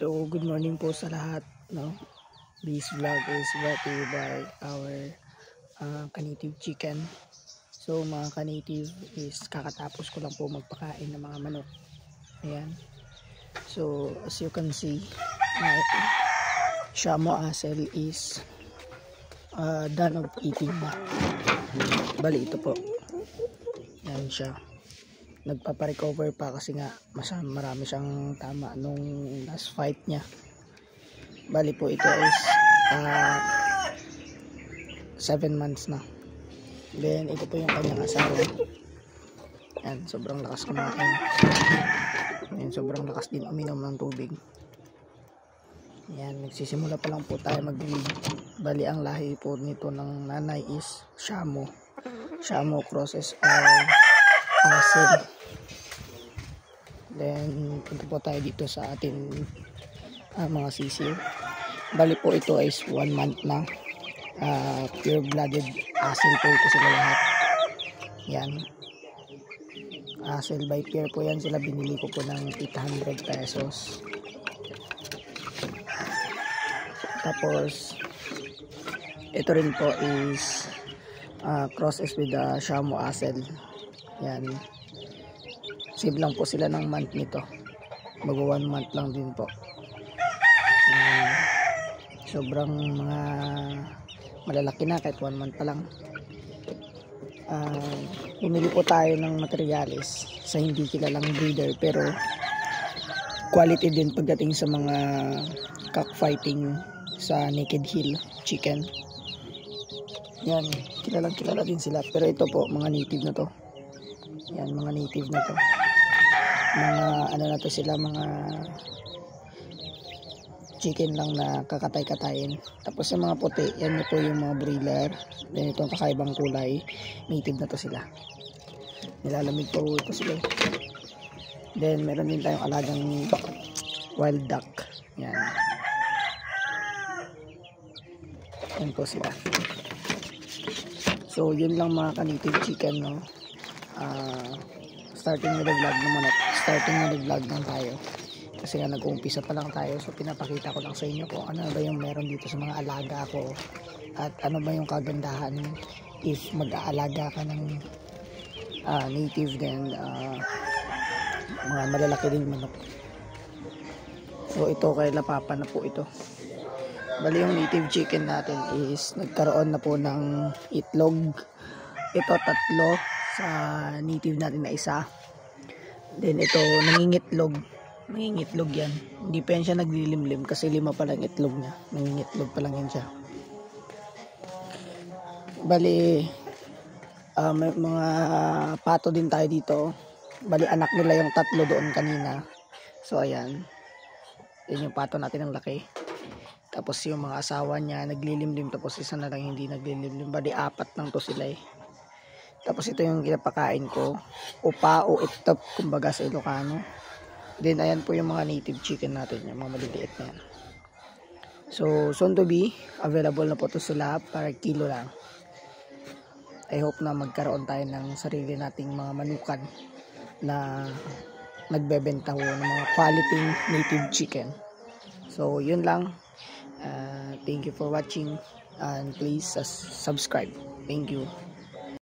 So, good morning po sa lahat, no? This vlog is brought to you by our Kanative Chicken. So, mga Kanative is kakatapos ko lang po magpakain ng mga manok. Ayan. So, as you can see, my Shamo Asel is done of eating na. Bali, ito po. Ayan siya. Nagpaparecover pa kasi nga marami siyang tama nung last fight niya. Bali po ito is 7 months na. Then ito po yung kanyang asawa. Yan, sobrang lakas kumain. Yan, sobrang lakas din uminom ng tubig. Yan, nagsisimula pa lang po tayo mag-breed. Bali ang lahi po nito ng nanay is Shamo. Shamo crosses or Asel. Then punta po tayo dito sa atin mga sisiw. Bali po ito is 1 month na. Pure blooded Asel po ito sila lahat. Yan, Asel by pure po yan sila. Binili ko po ng 800 pesos. Tapos ito rin po is crosses with the Shamo Asel. Yan, save lang po sila ng month nito. Mag 1 month lang din po. Sobrang mga malalaki na kahit 1 month pa lang. Bumili po tayo ng materials sa hindi kilalang breeder, pero quality din pagdating sa mga cockfighting sa Naked Hill Chicken. Yan, kilala din sila, pero ito po mga native na to. Yan, mga native na to. Mga ano na to sila, mga chicken lang na kakatay-katayin. Tapos yung mga puti, yan na po yung mga broiler. Then itong kakaibang kulay, native na to sila. Nilalamig po ito sila. Then meron din tayong alagang wild duck. Yan. Yan po sila. So yun lang mga ka-native chicken, no? Starting with the vlog naman at starting with the vlog lang tayo kasi nga nag-uumpisa pa lang tayo. So pinapakita ko lang sa inyo kung ano ba yung meron dito sa mga alaga ko at ano ba yung kagandahan if mag-aalaga ka ng native din mga malalaki din manok. So ito kay Lapapa na po ito. Bali yung native chicken natin is nagkaroon na po ng itlog. Ito 3 sa native natin na isa. Then ito nangingitlog yan. Hindi pa yan siya naglilimlim kasi 5 pa lang itlog niya. Nangingitlog pa lang yan siya. Bali may mga pato din tayo dito. Bali anak nila yung 3 doon kanina. So ayan, yun yung pato natin ang laki. Tapos yung mga asawa niya naglilimlim, tapos isa na lang hindi naglilimlim. Bali 4 lang to sila eh. Tapos ito yung kinapakain ko, upa o itlog kumbaga sa Ilocano. Then ayan po yung mga native chicken natin, yung mga maliliit na yan. So soon to be available na po to sila para kilo lang. I hope na magkaroon tayo ng sarili nating mga manukan na nagbebenta ho ng mga quality native chicken. So yun lang. Thank you for watching and please subscribe. Thank you.